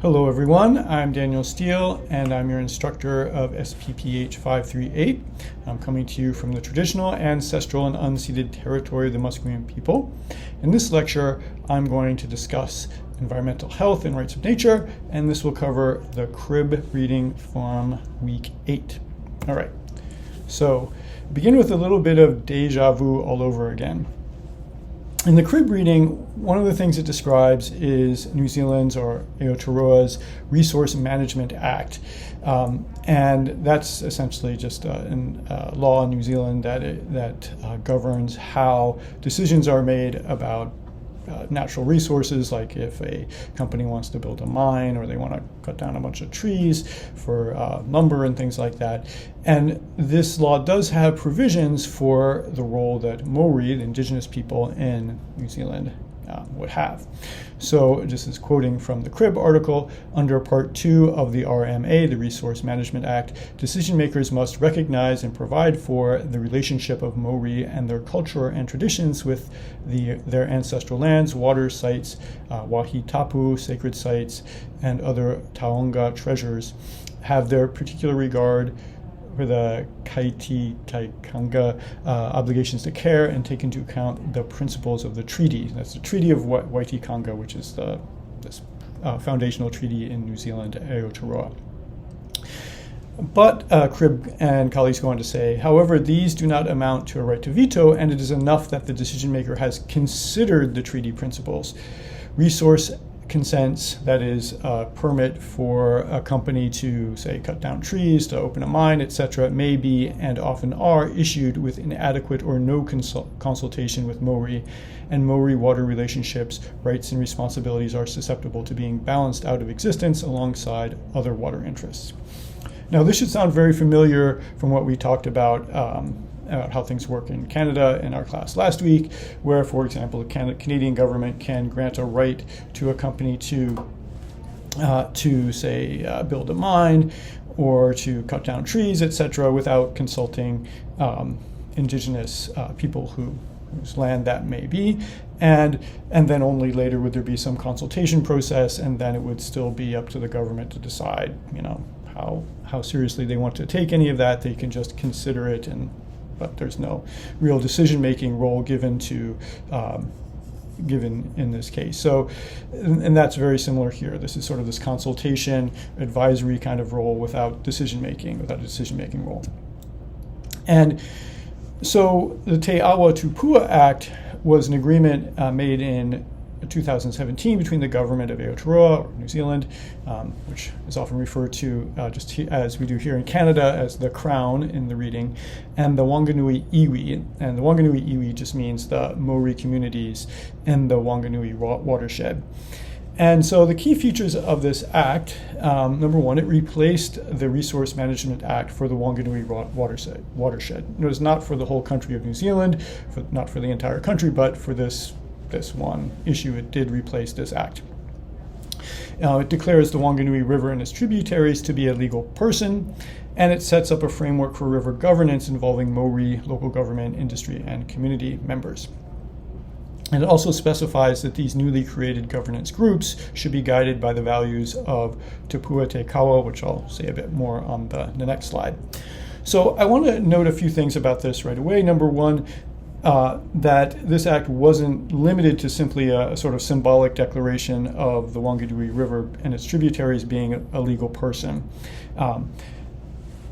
Hello everyone, I'm Daniel Steele and I'm your instructor of SPPH 538. I'm coming to you from the traditional, ancestral, and unceded territory of the Musqueam people. In this lecture, I'm going to discuss environmental health and rights of nature, and this will cover the crib reading from week 8. All right, so begin with a little bit of deja vu all over again. In the crib reading, one of the things it describes is New Zealand's or Aotearoa's Resource Management Act. And that's essentially just a law in New Zealand that governs how decisions are made about natural resources, like if a company wants to build a mine or they want to cut down a bunch of trees for lumber and things like that. And this law does have provisions for the role that Maori, the indigenous people in New Zealand, would have. So this is quoting from the crib article. Under Part 2 of the RMA, the Resource Management Act, decision makers must recognize and provide for the relationship of Maori and their culture and traditions with their ancestral lands, water sites, wahi tapu, sacred sites, and other taonga treasures, have their particular regard for the kaiti kaikanga obligations to care, and take into account the principles of the treaty. That's the Treaty of Waitikanga, which is this foundational treaty in New Zealand, Aotearoa. But Cribb and colleagues go on to say, however, these do not amount to a right to veto, and it is enough that the decision maker has considered the treaty principles. Resource consents, that is, a permit for a company to, say, cut down trees, to open a mine, etc., may be and often are issued with inadequate or no consultation with Maori, and Maori water relationships, rights, and responsibilities are susceptible to being balanced out of existence alongside other water interests. Now, this should sound very familiar from what we talked about how things work in Canada in our class last week, where, for example, the Canadian government can grant a right to a company to say, build a mine or to cut down trees, etc., without consulting indigenous people whose land that may be, and then only later would there be some consultation process, and then it would still be up to the government to decide, how seriously they want to take any of that. They can just consider it, but there's no real decision-making role given in this case. So, and that's very similar here. This is sort of this consultation, advisory kind of role without a decision-making role. And so the Te Awa Tupua Act was an agreement made in 2017 between the government of Aotearoa, or New Zealand, which is often referred to just as we do here in Canada as the Crown in the reading, and the Whanganui-Iwi. And the Whanganui-Iwi just means the Maori communities in the Whanganui watershed. And so the key features of this act, number one, it replaced the Resource Management Act for the Whanganui watershed. Notice, not for the whole country of New Zealand, not for the entire country, but for this one issue, it did replace this act. It declares the Whanganui River and its tributaries to be a legal person, and it sets up a framework for river governance involving Maori, local government, industry, and community members. And it also specifies that these newly created governance groups should be guided by the values of Tupua Te Kawa, which I'll say a bit more on the next slide. So I want to note a few things about this right away. Number one, that this act wasn't limited to simply a sort of symbolic declaration of the Whanganui River and its tributaries being a legal person.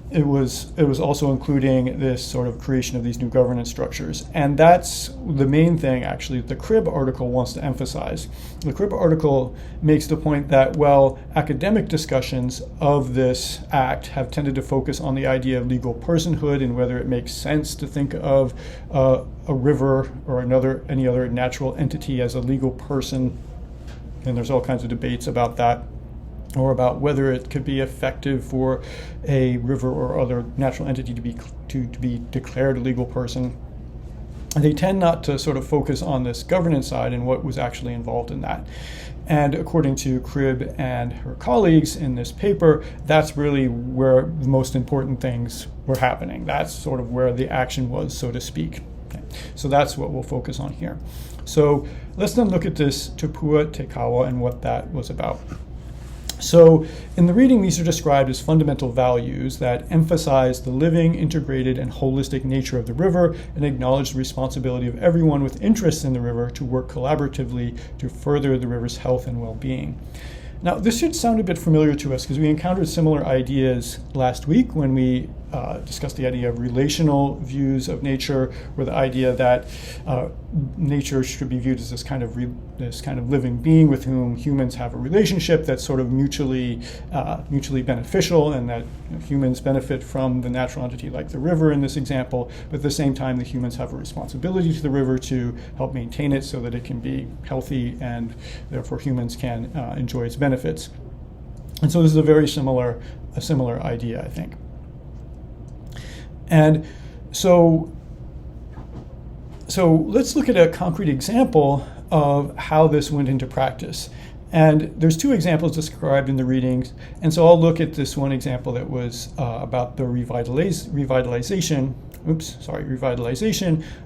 It was also including this sort of creation of these new governance structures. And that's the main thing, actually, the Crib article wants to emphasize. The Crib article makes the point that, well, academic discussions of this act have tended to focus on the idea of legal personhood and whether it makes sense to think of a river or any other natural entity as a legal person. And there's all kinds of debates about that, or about whether it could be effective for a river or other natural entity to be declared a legal person. And they tend not to sort of focus on this governance side and what was actually involved in that. And according to Cribb and her colleagues in this paper, that's really where the most important things were happening. That's sort of where the action was, so to speak. Okay. So that's what we'll focus on here. So let's then look at this Tupua Te Kawa and what that was about. So in the reading, these are described as fundamental values that emphasize the living, integrated, and holistic nature of the river and acknowledge the responsibility of everyone with interests in the river to work collaboratively to further the river's health and well-being. Now, this should sound a bit familiar to us because we encountered similar ideas last week when we discussed the idea of relational views of nature, or the idea that nature should be viewed as this kind of living being with whom humans have a relationship that's sort of mutually beneficial, and that humans benefit from the natural entity like the river in this example, but at the same time the humans have a responsibility to the river to help maintain it so that it can be healthy, and therefore humans can enjoy its benefits. And so this is a similar idea, I think. And so let's look at a concrete example of how this went into practice. And there's two examples described in the readings. And so I'll look at this one example that was about the revitalization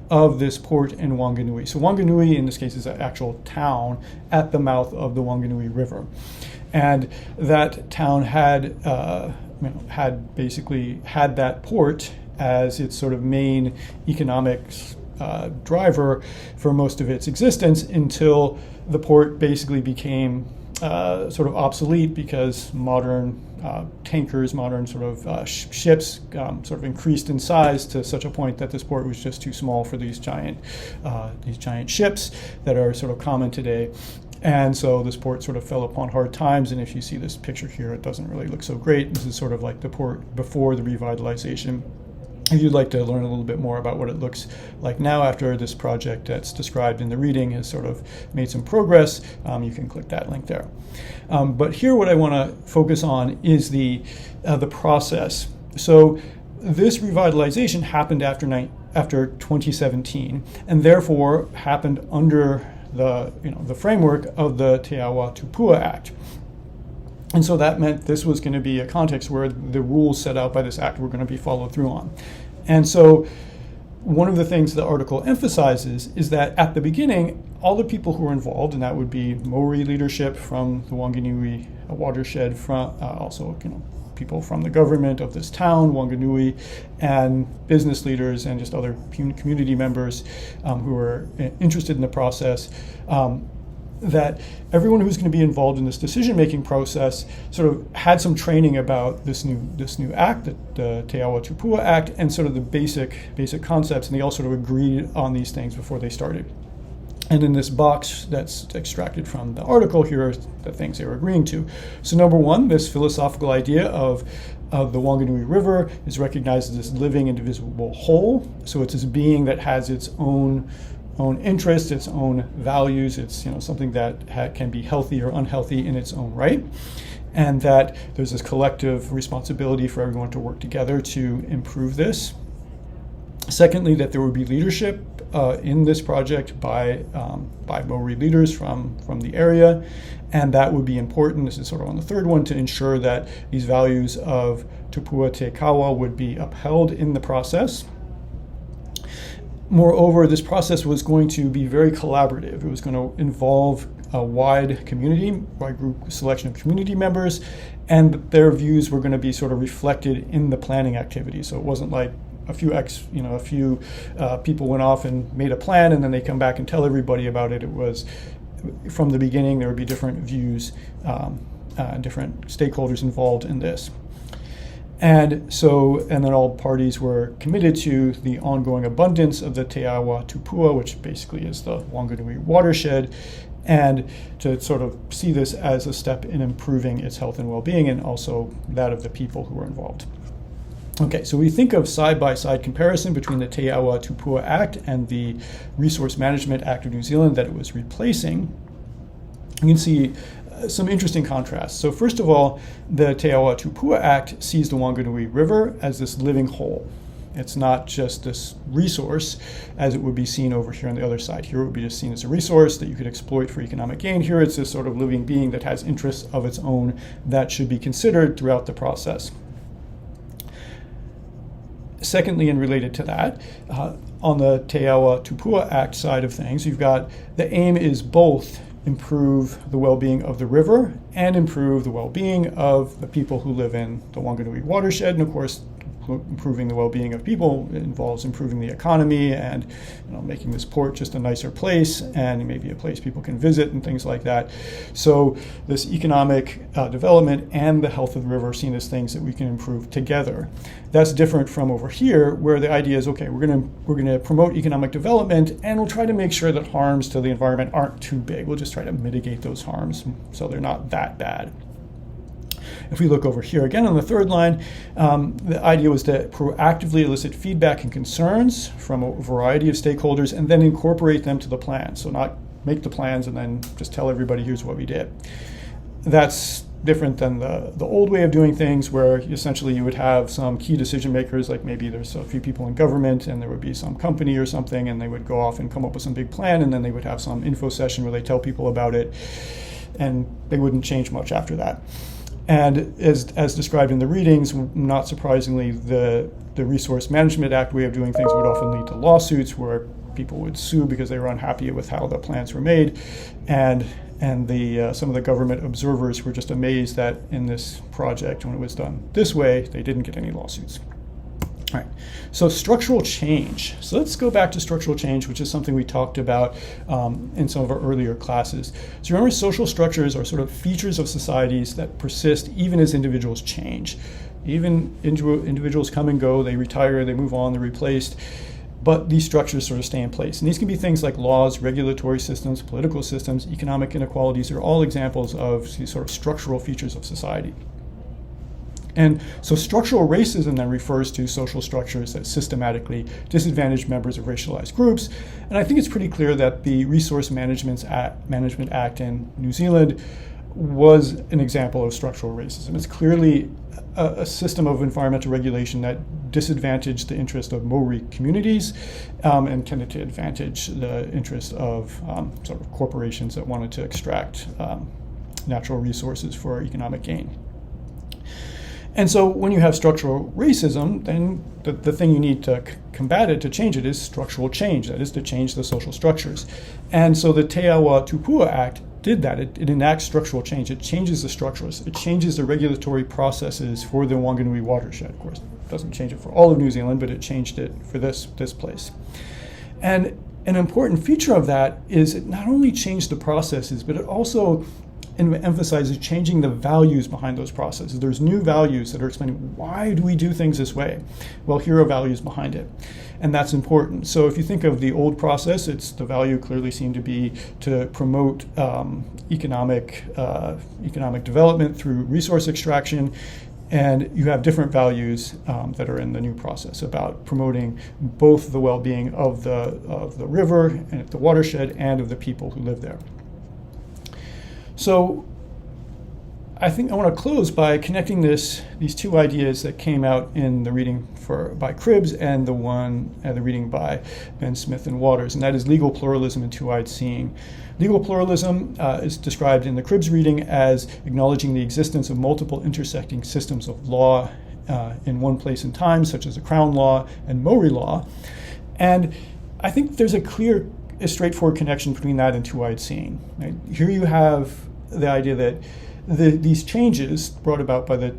of this port in Whanganui. So Whanganui, in this case, is an actual town at the mouth of the Whanganui River. And that town had basically had that port as its sort of main economic driver for most of its existence, until the port basically became sort of obsolete because modern tankers, modern sort of ships sort of increased in size to such a point that this port was just too small for these giant ships that are sort of common today. And so this port sort of fell upon hard times, and if you see this picture here, it doesn't really look so great. This is sort of like the port before the revitalization. If you'd like to learn a little bit more about what it looks like now after this project that's described in the reading has sort of made some progress, you can click that link there. But here what I want to focus on is the process. So this revitalization happened after 2017, and therefore happened under the framework of the Te Awa Tupua Act. And so that meant this was going to be a context where the rules set out by this act were going to be followed through on. And so one of the things the article emphasizes is that at the beginning, all the people who were involved, and that would be Maori leadership from the Whanganui watershed, from also people from the government of this town, Whanganui, and business leaders and just other community members who were interested in the process, that everyone who's going to be involved in this decision-making process sort of had some training about this new act, the Te Awa Tupua Act, and sort of the basic concepts, and they all sort of agreed on these things before they started. And in this box that's extracted from the article, here are the things they were agreeing to. So number one, this philosophical idea of the Whanganui River is recognized as this living, indivisible whole. So it's this being that has its own interests, its own values. It's something that can be healthy or unhealthy in its own right, and that there's this collective responsibility for everyone to work together to improve this. Secondly, that there would be leadership in this project by Maori leaders from the area, and that would be important. This is sort of on the third one, to ensure that these values of Tupua Te Kawa would be upheld in the process. Moreover, this process was going to be very collaborative. It was going to involve a wide group selection of community members, and their views were going to be sort of reflected in the planning activity. So it wasn't like a few people went off and made a plan and then they come back and tell everybody about it. It was from the beginning there would be different views, different stakeholders involved in this. And then all parties were committed to the ongoing abundance of the Te Awa Tupua, which basically is the Whanganui watershed, and to sort of see this as a step in improving its health and well-being, and also that of the people who were involved. Okay, so we think of side-by-side comparison between the Te Awa Tupua Act and the Resource Management Act of New Zealand that it was replacing. You can see some interesting contrasts. So first of all, the Te Awa Tupua Act sees the Whanganui River as this living whole. It's not just this resource as it would be seen over here on the other side. Here it would be just seen as a resource that you could exploit for economic gain. Here it's this sort of living being that has interests of its own that should be considered throughout the process. Secondly, and related to that, on the Te Awa Tupua Act side of things, you've got the aim is both improve the well-being of the river and improve the well-being of the people who live in the Whanganui watershed. And of course, improving the well-being of people involves improving the economy and making this port just a nicer place and maybe a place people can visit and things like that. So this economic development and the health of the river are seen as things that we can improve together. That's different from over here, where the idea is, okay, we're going to promote economic development and we'll try to make sure that harms to the environment aren't too big. We'll just try to mitigate those harms so they're not that bad. If we look over here again on the third line, the idea was to proactively elicit feedback and concerns from a variety of stakeholders and then incorporate them to the plan. So not make the plans and then just tell everybody here's what we did. That's different than the old way of doing things, where essentially you would have some key decision makers, like maybe there's a few people in government and there would be some company or something, and they would go off and come up with some big plan, and then they would have some info session where they tell people about it, and they wouldn't change much after that. And as described in the readings, not surprisingly, the Resource Management Act way of doing things would often lead to lawsuits where people would sue because they were unhappy with how the plans were made. And some of the government observers were just amazed that in this project, when it was done this way, they didn't get any lawsuits. All right, so structural change. So let's go back to structural change, which is something we talked about in some of our earlier classes. So remember, social structures are sort of features of societies that persist even as individuals change. Even individuals come and go, they retire, they move on, they're replaced, but these structures sort of stay in place. And these can be things like laws, regulatory systems, political systems, economic inequalities. Are all examples of these sort of structural features of society. And so structural racism then refers to social structures that systematically disadvantage members of racialized groups. And I think it's pretty clear that the Resource Management Act in New Zealand was an example of structural racism. It's clearly a system of environmental regulation that disadvantaged the interest of Maori communities and tended to advantage the interest of sort of corporations that wanted to extract natural resources for economic gain. And so when you have structural racism, then the thing you need to combat it, to change it, is structural change. That is to change the social structures. And so the Te Awa Tupua Act did that. It enacts structural change. It changes the structures. It changes the regulatory processes for the Whanganui watershed. Of course, it doesn't change it for all of New Zealand, but it changed it for this place. And an important feature of that is it not only changed the processes, but it also emphasizes changing the values behind those processes. There's new values that are explaining, why do we do things this way? Well, here are values behind it. And that's important. So if you think of the old process, the value clearly seemed to be to promote economic development through resource extraction. And you have different values that are in the new process about promoting both the well-being of the river and the watershed and of the people who live there. So I think I want to close by connecting these two ideas that came out in the reading by Cribbs and the reading by Ben Smith and Waters, and that is legal pluralism and two-eyed seeing. Legal pluralism is described in the Cribbs reading as acknowledging the existence of multiple intersecting systems of law in one place and time, such as the Crown Law and Maori law. And I think there's a straightforward connection between that and two-eyed seeing. Right? Here you have the idea that these changes brought about by the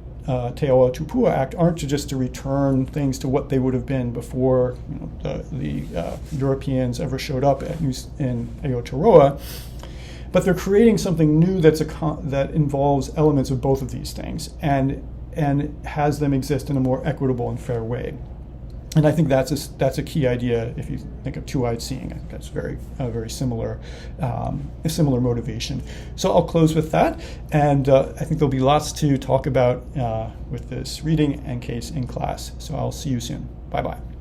Te Awa Tupua Act aren't just to return things to what they would have been before the Europeans ever showed up in Aotearoa, but they're creating something new that involves elements of both of these things and has them exist in a more equitable and fair way. And I think that's a key idea if you think of two-eyed seeing. I think that's a very similar motivation. So I'll close with that, and I think there'll be lots to talk about with this reading and case in class. So I'll see you soon. Bye-bye.